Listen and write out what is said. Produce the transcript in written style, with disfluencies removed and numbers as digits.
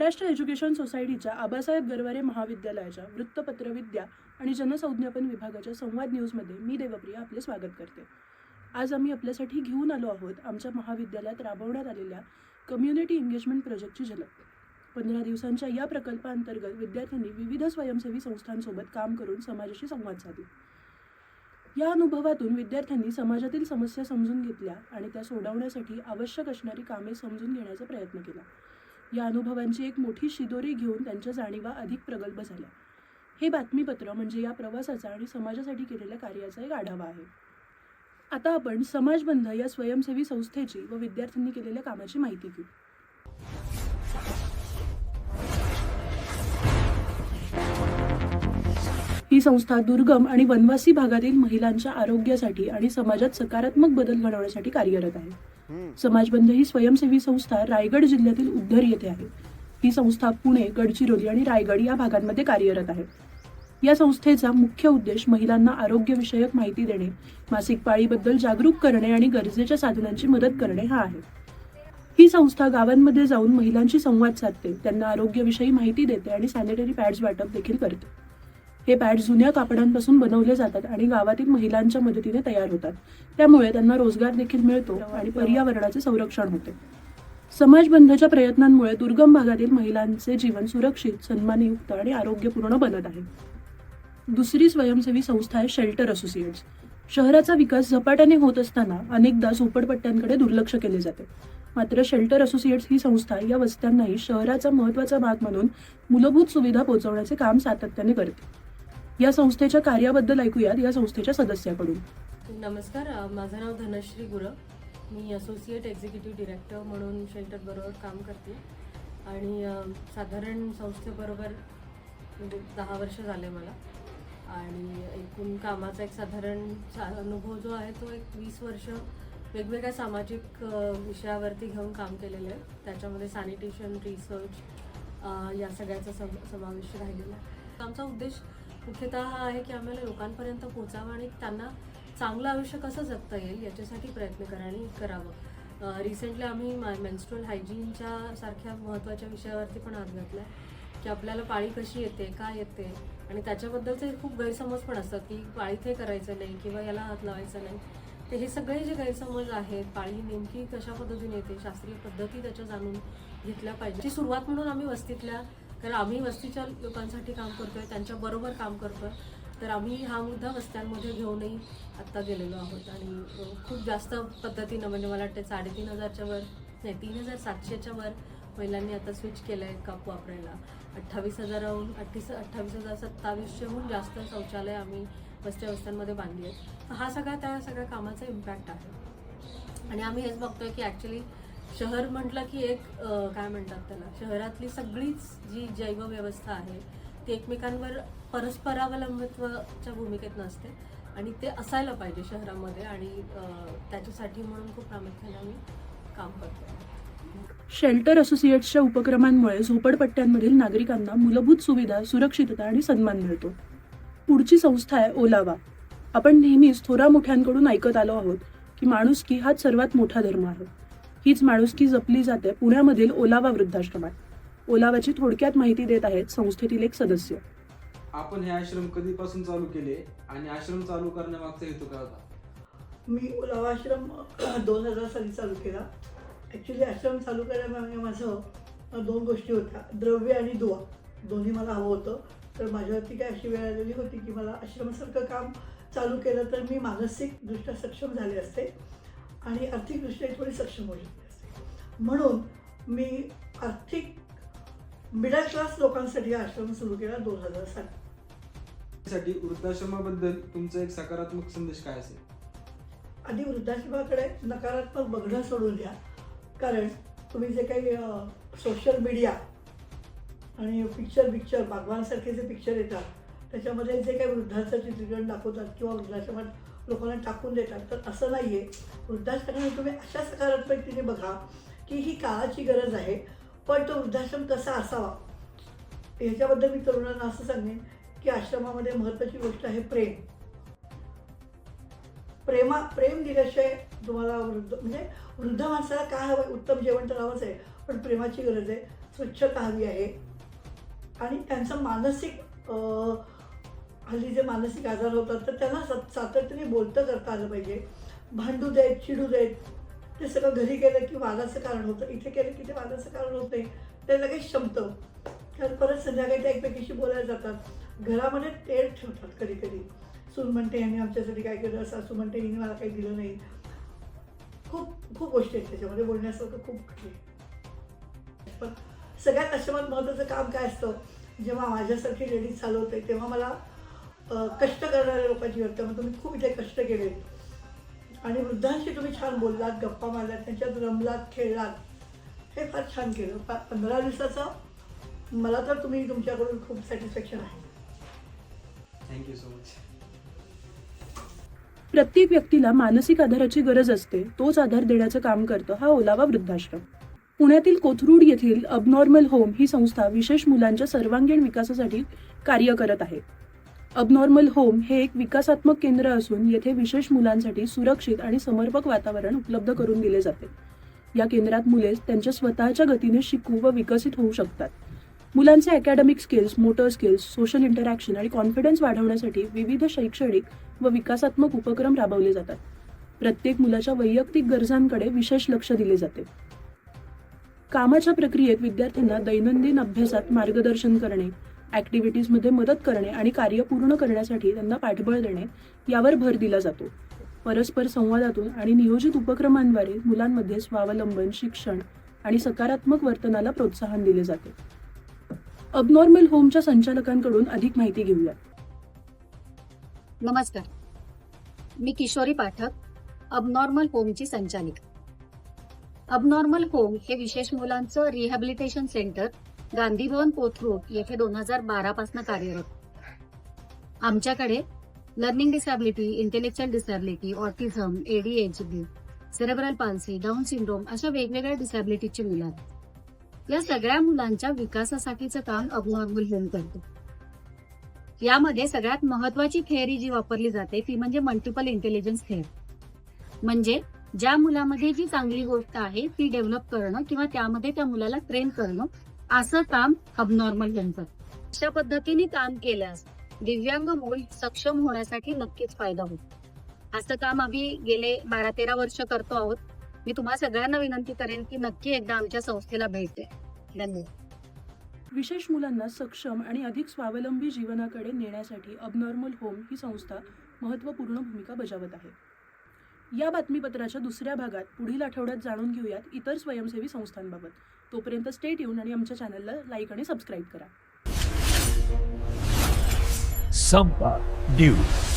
Maharashtra education सोसायटीच्या आबासाहेब गरवारे महाविद्यालयाच्या वृत्तपत्रविद्या आणि जनसंज्ञापन विभागाच्या संवाद न्यूजमध्ये मी देवप्रिया आपले स्वागत करते. आज आम्ही आपल्यासाठी घेऊन आलो आहोत आमच्या महाविद्यालयात राबवण्यात आलेल्या कम्युनिटी एंगेजमेंट प्रोजेक्टची झलक. 15 दिवसांच्या या प्रकल्पाअंतर्गत विद्यार्थ्यांनी विविध स्वयंसेवी संस्थांसोबत काम करून समाजाशी संवाद साधला. या अनुभवातून विद्यार्थ्यांनी समाजातील समस्या समजून घेतल्या आणि त्या सोडवण्यासाठी आवश्यक असणारी कामे समजून घेण्याचा प्रयत्न केला. या अनुभवांची एक मोठी शिदोरी घेऊन त्यांच्या जाणीवा अधिक प्रगल्भ झाल्या. हे बातमीपत्र म्हणजे या प्रवासाचा आणि समाजासाठी केलेल्या कार्याचा एक आढावा आहे. आता आपण समाजबंध या स्वयंसेवी संस्थेची व विद्यार्थ्यांनी केलेल्या कामाची माहिती घेऊ. ही संस्था दुर्गम आणि वनवासी भागातील महिलांच्या आरोग्यासाठी आणि समाजात सकारात्मक बदल घडवण्यासाठी कार्यरत आहे. समाजबंध ही स्वयंसेवी संस्था रायगड जिल्ह्यातील उद्धर येथे आहे. ही संस्था पुणे, गडचिरोली आणि रायगड या भागांमध्ये कार्यरत आहे. या संस्थेचा मुख्य उद्देश महिलांना आरोग्यविषयक माहिती देणे, मासिक पाळीबद्दल जागरूक करणे आणि गरजेच्या साधनांची मदत करणे हा आहे. ही संस्था गावांमध्ये जाऊन महिलांशी संवाद साधते, त्यांना आरोग्यविषयी माहिती देते आणि सॅनिटरी पॅड्स वाटप देखील करते. हे पॅड जुन्या कापडांपासून बनवले जातात आणि गावातील महिलांच्या मदतीने तयार होतात. त्यामुळे त्यांना रोजगार देखील मिळतो आणि पर्यावरणाचे संरक्षण होते. समाजबंधच्या प्रयत्नांमुळे दुर्गम भागातील महिलांचे जीवन सुरक्षित, सन्मानयुक्त आणि आरोग्यपूर्ण बनत आहे. दुसरी स्वयंसेवी संस्था आहे शेल्टर असोसिएट्स. शहराचा विकास झपाट्याने होत असताना अनेकदा झोपडपट्ट्यांकडे दुर्लक्ष केले जाते. मात्र शेल्टर असोसिएट्स ही संस्था या वस्त्यांनाही शहराचा महत्त्वाचा भाग म्हणून मूलभूत सुविधा पोहोचवण्याचे काम सातत्याने करते. या संस्थेच्या कार्याबद्दल ऐकूयात या संस्थेच्या सदस्याकडून. नमस्कार, माझं नाव धनश्री गुरव. मी असोसिएट एक्झिक्युटिव्ह डिरेक्टर म्हणून शेल्टरबरोबर काम करते आणि साधारण संस्थेबरोबर म्हणजे 10 वर्ष झाले मला. आणि एकूण कामाचा एक साधारण अनुभव जो आहे तो एक 20 वर्ष वेगवेगळ्या सामाजिक विषयावरती घेऊन काम केलेलं आहे. त्याच्यामध्ये सॅनिटेशन, रिसर्च या सगळ्याचा समावेश राहिलेला आहे. आमचा उद्देश मुख्यतः हा आहे की आम्हाला लोकांपर्यंत पोहोचावं आणि त्यांना चांगलं आयुष्य कसं जगता येईल याच्यासाठी प्रयत्न करावं. रिसेंटली आम्ही मेन्स्ट्रुअल हायजीनच्या सारख्या महत्त्वाच्या विषयावरती पण हात घातला आहे की आपल्याला पाळी कशी येते, काय येते आणि त्याच्याबद्दलचे खूप गैरसमज पण असतात की पाळीत हे करायचं नाही किंवा याला हात लावायचा नाही. तर हे सगळे जे गैरसमज आहेत, पाळी नेमकी कशा पद्धतीने येते, शास्त्रीय पद्धती त्याच्या जाणून घेतल्या पाहिजे. ती सुरुवात म्हणून आम्ही वस्तीतल्या, कारण आम्ही वस्तीच्या लोकांसाठी काम करतोय, त्यांच्याबरोबर काम करतोय, तर आम्ही हा मुद्दा वस्त्यांमध्ये घेऊनही आत्ता गेलेलो आहोत. आणि खूप जास्त पद्धतीनं म्हणजे मला वाटतं 3,500च्या वर नाही 3,700च्या वर महिलांनी आता स्विच केलं आहे काप वापरायला. 28,000हून 28,027हून जास्त शौचालय आम्ही वस्त्यांमध्ये बांधली आहेत. हा सगळा त्या सगळ्या कामाचा इम्पॅक्ट आहे. आणि आम्ही हेच बघतोय की ॲक्च्युली शहर म्हटलं की एक काय म्हणतात त्याला, शहरातली सगळीच जी जैवव्यवस्था आहे ती एकमेकांवर परस्परावलंबित्वाच्या भूमिकेत नसते आणि ते असायला पाहिजे शहरामध्ये. आणि त्याच्यासाठी म्हणून खूप प्रामुख्याने आम्ही काम करतो. शेल्टर असोसिएट्सच्या उपक्रमांमुळे झोपडपट्ट्यांमधील नागरिकांना मूलभूत सुविधा, सुरक्षितता आणि सन्मान मिळतो. पुढची संस्था आहे ओलावा. आपण नेहमीच थोरा मोठ्यांकडून ऐकत आलो आहोत की माणुसकी हाच सर्वात मोठा धर्म आहे. हीच माणुसकी जपली जाते पुण्यामधील ओलावा वृद्धाश्रमात. ओलावाची थोडक्यात माहिती देत आहेत संस्थेतील एक सदस्य. आपण हे आश्रम कधीपासून चालू केले आणि आश्रम चालू करण्यामागचा हेतू काय होता? मी ओलावा आश्रम 2000 साली चालू केला. ॲक्च्युली आश्रम चालू करण्यामागे माझं 2 गोष्टी होत्या, द्रव्य आणि दुवा. दोन्ही मला हवं होतं. तर माझ्यावरती काय अशी वेळ आलेली होती की मला आश्रमासारखं काम चालू केलं तर मी मानसिकदृष्ट्या सक्षम झाले असते आणि आर्थिकदृष्ट्या थोडी सक्षम होऊ शकले असते. म्हणून मी आर्थिक मिडल क्लास लोकांसाठी हा आश्रम सुरू केला 2000 साली. वृद्धाश्रमाबद्दल तुमचा एक सकारात्मक संदेश काय असेल? आधी वृद्धाश्रमाकडे नकारात्मक बघणं सोडून द्या. कारण तुम्ही जे काही सोशल मीडिया आणि पिक्चर भगवानसारखे जे पिक्चर येतात त्याच्यामध्ये जे काही वृद्धाचं चित्रीकरण दाखवतात किंवा वृद्धाश्रमात लोकांना टाकून देतात, तर असं नाही आहे. वृद्धाश्रमाने तुम्ही अशा सकारात्मकतेने बघा की ही काळाची गरज आहे, पण तो वृद्धाश्रम कसा असावा याच्याबद्दल मी तरुणांना असं सांगेन की आश्रमामध्ये महत्त्वाची गोष्ट आहे प्रेम. प्रेम दिल्याशिवाय तुम्हाला वृद्ध माणसाला काय हवं, उत्तम जेवण तर हवंच आहे, पण प्रेमाची गरज आहे, स्वच्छता हवी आहे आणि त्यांचं मानसिक हल्ली जे मानसिक आजार होतात तर त्यांना सातत्याने बोलतं करता आलं पाहिजे. भांडू देत, चिडू देत, ते सगळं घरी केलं की वादाचं कारण होतं, इथे केलं की ते वादाचं कारण होत नाही, ते लगेच शमतं. कारण परत संध्याकाळी त्या एकमेकीशी बोलायला जातात. घरामध्ये तेढ ठेवतात कधी कधी. सून म्हणते ह्याने आमच्यासाठी काय केलं, सासू म्हणते हिने मला काही दिलं नाही. खूप खूप गोष्टी आहेत त्याच्यामध्ये बोलण्यासारखं, खूप गोष्टी आहेत. पण सगळ्यात आश्रमात महत्त्वाचं काम काय असतं, जेव्हा माझ्यासारखी लेडीज चालवते तेव्हा मला कष्ट करणाऱ्या लोकांची वाटतं. मग तुम्ही खूप इथे कष्ट केले आणि वृद्धांशी तुम्ही छान बोललात, गप्पा मारलात, त्यांच्यात रमलात, खेळलात, हे फार छान केलं. 15 दिवसाचं मला तर तुमच्याकडून खूप सॅटिस्फॅक्शन आहे. Thank you so much. प्रत्येक व्यक्तीला मानसिक आधाराची गरज असते, तोच आधार देण्याचं काम करतं हा ओलावा वृद्धाश्रम. पुण्यातील कोथरूड येथील अबनॉर्मल होम ही संस्था विशेष मुलांच्या सर्वांगीण विकासासाठी कार्य करत आहे. अबनॉर्मल होम हे एक विकासात्मक केंद्र असून येथे विशेष मुलांसाठी सुरक्षित आणि समर्पक वातावरण उपलब्ध करून दिले जाते. या केंद्रात मुले त्यांच्या स्वतःच्या गतीने शिकू व विकसित होऊ शकतात. मुलांचे academic skills, motor skills, social interaction आणि कॉन्फिडन्स वाढवण्यासाठी विविध शैक्षणिक व विकासात्मक उपक्रम राबवले जातात. प्रत्येक मुलाच्या वैयक्तिक गरजांकडे विशेष लक्ष दिले जाते. कामाच्या प्रक्रियेत विद्यार्थ्यांना दैनंदिन अभ्यासात मार्गदर्शन करणे, ॲक्टिव्हिटीजमध्ये मदत करणे आणि कार्य पूर्ण करण्यासाठी त्यांना पाठबळ देणे यावर भर दिला जातो. परस्पर संवादातून आणि नियोजित उपक्रमांद्वारे मुलांमध्ये स्वावलंबन, शिक्षण आणि सकारात्मक वर्तनाला प्रोत्साहन दिले जाते. अबनॉर्मल होमच्या संचालकांकडून अधिक माहिती घेऊया. नमस्कार, मी किशोरी पाठक, अबनॉर्मल होमची संचालिका. अबनॉर्मल होम हे विशेष मुलांचं रिहॅबिलिटेशन सेंटर गांधी भवन कोथरूड येथे 2012 पासून कार्यरत. आमच्याकडे learning disability, intellectual disability, autism, ADHD, cerebral palsy, down syndrome अशा वेगवेगळ्या डिसॅबिलिटीची मुलं आहेत. या सगळ्या मुलांच्या विकासासाठीचं काम अबनॉर्मल होम करतो. यामध्ये सगळ्यात महत्वाची थेअरी जी वापरली जाते ती म्हणजे मल्टिपल इंटेलिजन्स थेअरी. म्हणजे ज्या मुलामध्ये जी चांगली गोष्ट आहे ती डेव्हलप करणं किंवा त्यामध्ये त्या मुलाला ट्रेन करणं, असं काम अबनॉर्मल होम करतं. अशा पद्धतीने काम केल्यास दिव्यांग मूल सक्षम होण्यासाठी नक्कीच फायदा होतो. असं काम आम्ही गेले 12-13 वर्ष करतो आहोत. मी तुम्हा सगळ्यांना विनंती करेन की नक्की एकदा आमच्या संस्थेला भेट द्या. धन्यवाद. विशेष मुलांना सक्षम आणि अधिक स्वावलंबी जीवनाकडे नेण्यासाठी अबनॉर्मल होम ही संस्था महत्त्वपूर्ण भूमिका बजावत आहे. या बातमीपत्राच्या दुसऱ्या भागात पुढील आठवड्यात जाणून घेऊयात इतर स्वयंसेवी संस्थांबाबत. तोपर्यंत स्टे ट्यून आणि आमच्या चॅनलला लाईक आणि सबस्क्राईब करा. संवाद न्यूज.